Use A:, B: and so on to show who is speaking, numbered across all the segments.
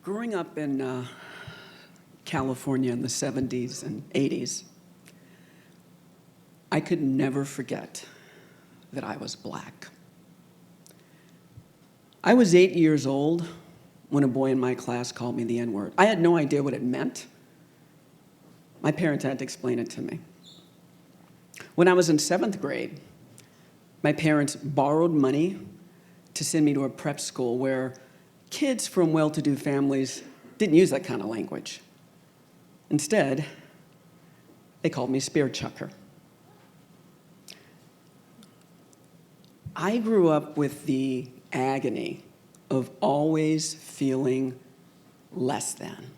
A: Growing up in California in the 70s and 80s, I could never forget that I was black. I was 8 years old when a boy in my class called me the N-word. I had no idea what it meant. My parents had to explain it to me. When I was in 7th grade, my parents borrowed money to send me to a prep school where kids from well-to-do families didn't use that kind of language. Instead, they called me spear chucker. I grew up with the agony of always feeling less than.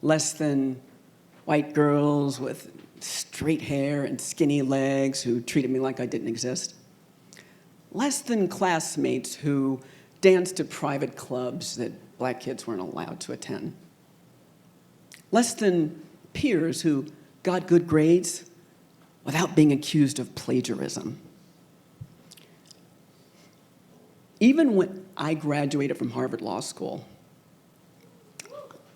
A: Less than white girls with straight hair and skinny legs who treated me like I didn't exist. Less than classmates who danced at private clubs that black kids weren't allowed to attend. Less than peers who got good grades without being accused of plagiarism. Even when I graduated from Harvard Law School,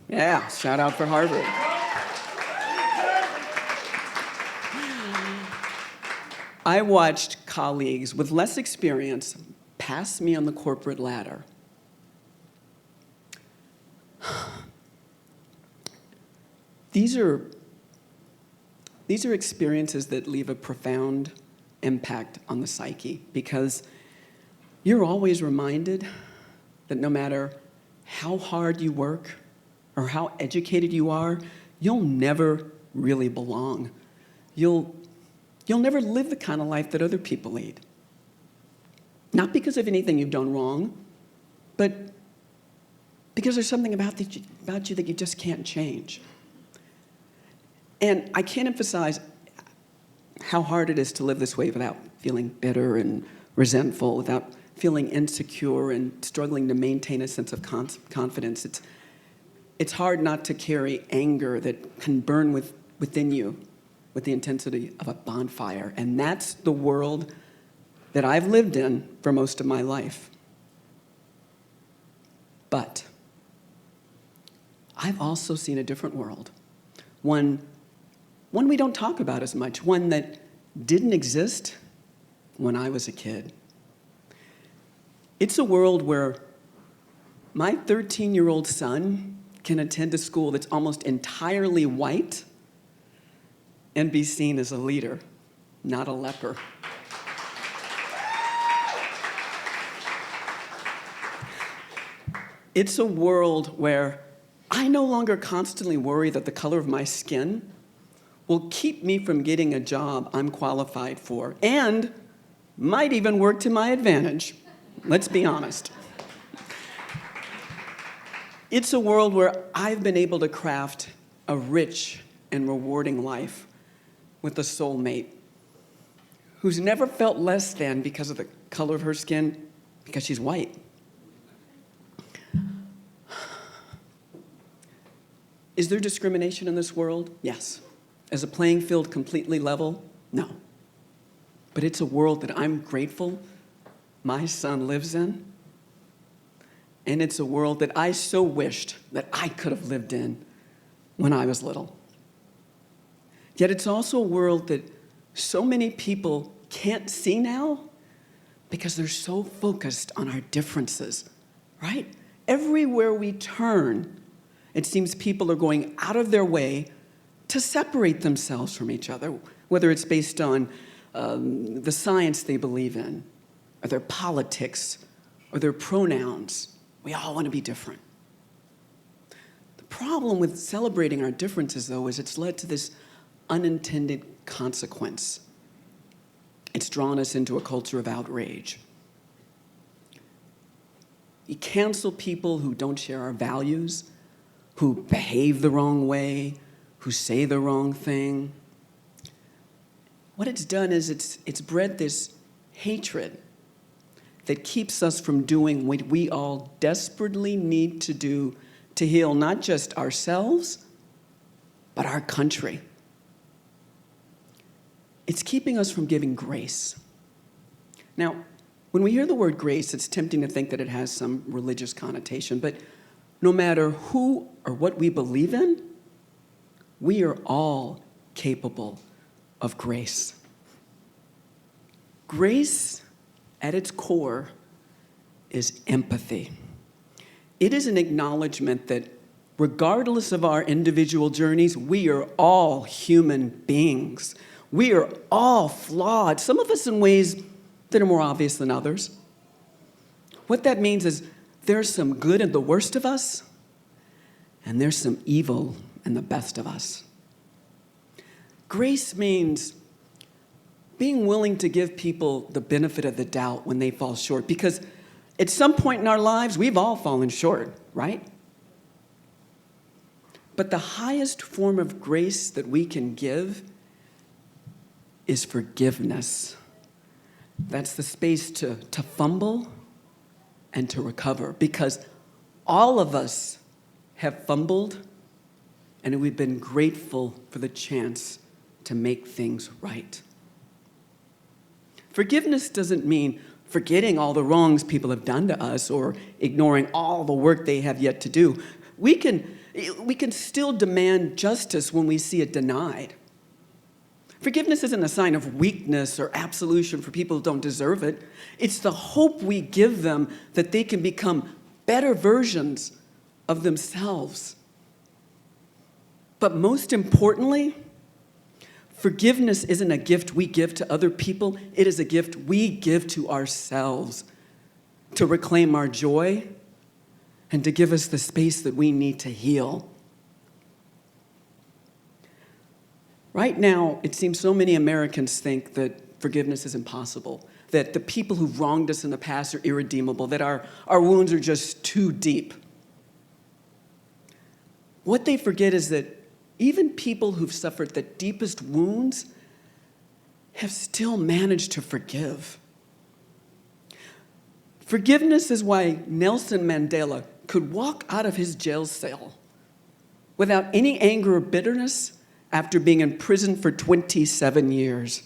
A: yeah, shout out for Harvard. I watched colleagues with less experience pass me on the corporate ladder. These are experiences that leave a profound impact on the psyche, because you're always reminded that no matter how hard you work or how educated you are, you'll never really belong. You'll never live the kind of life that other people lead. Not because of anything you've done wrong, but because there's something about you that you just can't change. And I can't emphasize how hard it is to live this way without feeling bitter and resentful, without feeling insecure and struggling to maintain a sense of confidence. It's hard not to carry anger that can burn within you with the intensity of a bonfire. And that's the world that I've lived in for most of my life. But I've also seen a different world, one we don't talk about as much, one that didn't exist when I was a kid. It's a world where my 13-year-old son can attend a school that's almost entirely white and be seen as a leader, not a leper. It's a world where I no longer constantly worry that the color of my skin will keep me from getting a job I'm qualified for, and might even work to my advantage. Let's be honest. It's a world where I've been able to craft a rich and rewarding life with a soulmate who's never felt less than because of the color of her skin, because she's white. Is there discrimination in this world? Yes. Is the playing field completely level? No. But it's a world that I'm grateful my son lives in. And it's a world that I so wished that I could have lived in when I was little. Yet it's also a world that so many people can't see now because they're so focused on our differences, right? Everywhere we turn, it seems people are going out of their way to separate themselves from each other, whether it's based on the science they believe in, or their politics, or their pronouns. We all want to be different. The problem with celebrating our differences, though, is it's led to this unintended consequence. It's drawn us into a culture of outrage. We cancel people who don't share our values, who behave the wrong way, who say the wrong thing. What it's done is it's bred this hatred that keeps us from doing what we all desperately need to do to heal not just ourselves, but our country. It's keeping us from giving grace. Now, when we hear the word grace, it's tempting to think that it has some religious connotation, but no matter who or what we believe in, we are all capable of grace. Grace, at its core, is empathy. It is an acknowledgement that regardless of our individual journeys, we are all human beings. We are all flawed, some of us in ways that are more obvious than others. What that means is there's some good in the worst of us, and there's some evil in the best of us. Grace means being willing to give people the benefit of the doubt when they fall short, because at some point in our lives, we've all fallen short, right? But the highest form of grace that we can give is forgiveness. That's the space to fumble and to recover, because all of us have fumbled, and we've been grateful for the chance to make things right. Forgiveness doesn't mean forgetting all the wrongs people have done to us or ignoring all the work they have yet to do. We can still demand justice when we see it denied. Forgiveness isn't a sign of weakness or absolution for people who don't deserve it. It's the hope we give them that they can become better versions of themselves. But most importantly, forgiveness isn't a gift we give to other people. It is a gift we give to ourselves to reclaim our joy and to give us the space that we need to heal. Right now, it seems so many Americans think that forgiveness is impossible, that the people who've wronged us in the past are irredeemable, that our wounds are just too deep. What they forget is that even people who've suffered the deepest wounds have still managed to forgive. Forgiveness is why Nelson Mandela could walk out of his jail cell without any anger or bitterness after being in prison for 27 years.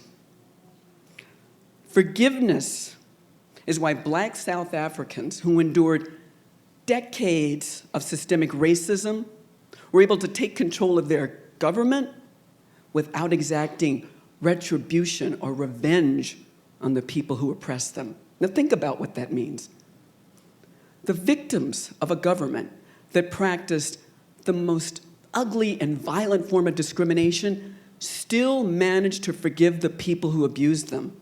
A: Forgiveness is why Black South Africans who endured decades of systemic racism were able to take control of their government without exacting retribution or revenge on the people who oppressed them. Now think about what that means. The victims of a government that practiced the most ugly and violent form of discrimination still managed to forgive the people who abused them.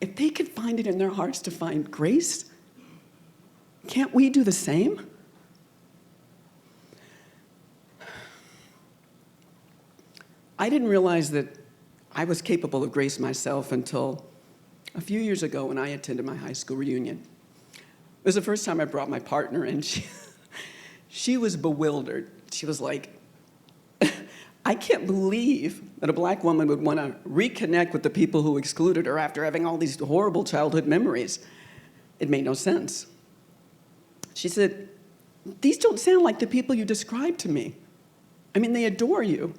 A: If they could find it in their hearts to find grace, can't we do the same? I didn't realize that I was capable of grace myself until a few years ago when I attended my high school reunion. It was the first time I brought my partner, and she was bewildered. She was like, I can't believe that a Black woman would want to reconnect with the people who excluded her after having all these horrible childhood memories. It made no sense. She said, these don't sound like the people you described to me. I mean, they adore you.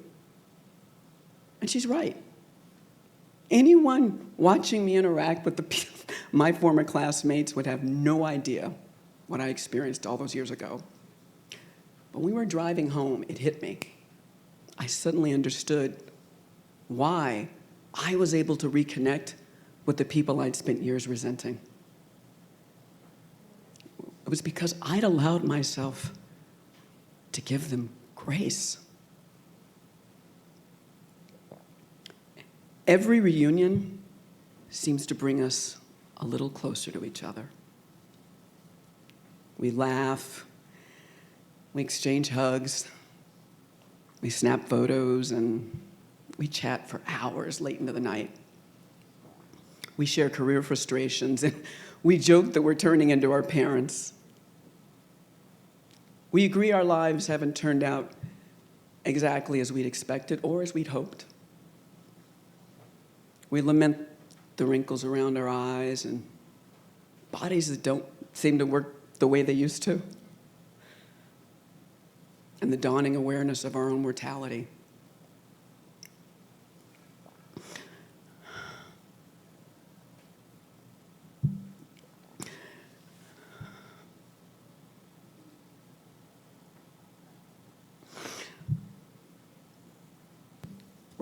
A: And she's right. Anyone watching me interact with my former classmates would have no idea what I experienced all those years ago. But when we were driving home, it hit me. I suddenly understood why I was able to reconnect with the people I'd spent years resenting. It was because I'd allowed myself to give them grace. Every reunion seems to bring us a little closer to each other. We laugh, we exchange hugs, we snap photos, and we chat for hours late into the night. We share career frustrations, and we joke that we're turning into our parents. We agree our lives haven't turned out exactly as we'd expected or as we'd hoped. We lament the wrinkles around our eyes and bodies that don't seem to work the way they used to, and the dawning awareness of our own mortality.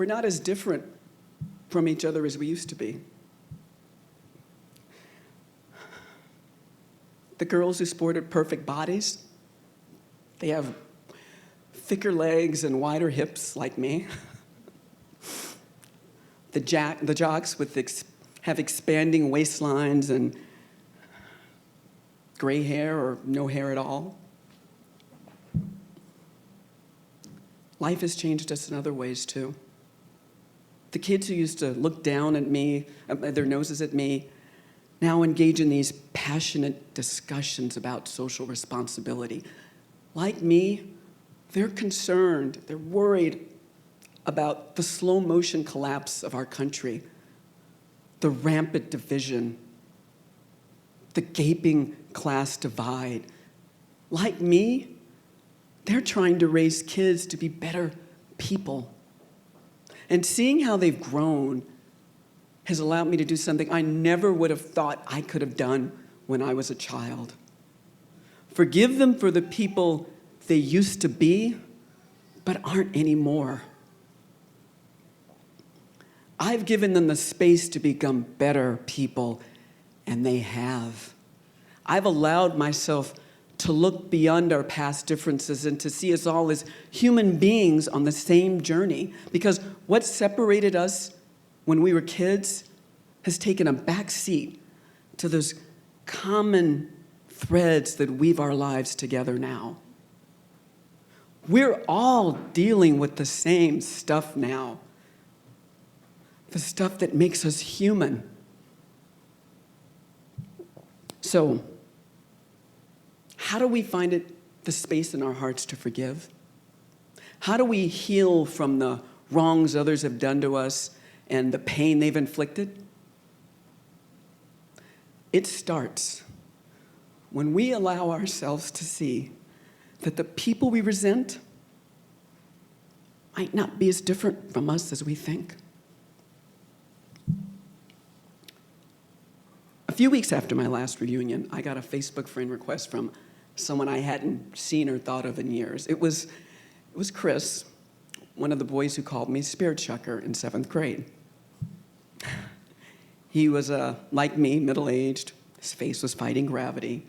A: we're not as different from each other as we used to be. The girls who sported perfect bodies, they have thicker legs and wider hips like me. The jocks have expanding waistlines and gray hair or no hair at all. Life has changed us in other ways too. The kids who used to look down at me, their noses at me, now engage in these passionate discussions about social responsibility. Like me, they're concerned, they're worried about the slow motion collapse of our country, the rampant division, the gaping class divide. Like me, they're trying to raise kids to be better people. And seeing how they've grown has allowed me to do something I never would have thought I could have done when I was a child. Forgive them for the people they used to be, but aren't anymore. I've given them the space to become better people, and they have. I've allowed myself to look beyond our past differences and to see us all as human beings on the same journey. Because what separated us when we were kids has taken a back seat to those common threads that weave our lives together now. We're all dealing with the same stuff now. The stuff that makes us human. So, how do we find the space in our hearts to forgive? How do we heal from the wrongs others have done to us and the pain they've inflicted? It starts when we allow ourselves to see that the people we resent might not be as different from us as we think. A few weeks after my last reunion, I got a Facebook friend request from someone I hadn't seen or thought of in years. It was Chris, one of the boys who called me Spirit Chucker in 7th grade. He was, like me, middle-aged. His face was fighting gravity.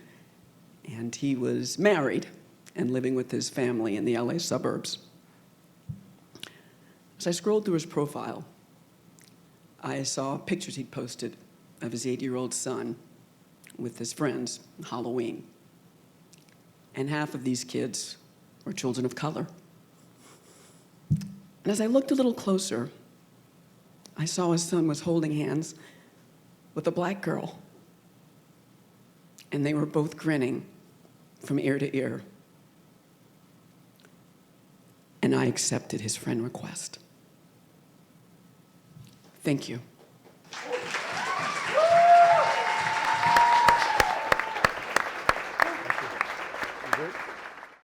A: And he was married and living with his family in the LA suburbs. As I scrolled through his profile, I saw pictures he'd posted of his 8-year-old son with his friends on Halloween. And half of these kids were children of color. And as I looked a little closer, I saw his son was holding hands with a black girl. And they were both grinning from ear to ear. And I accepted his friend request. Thank you.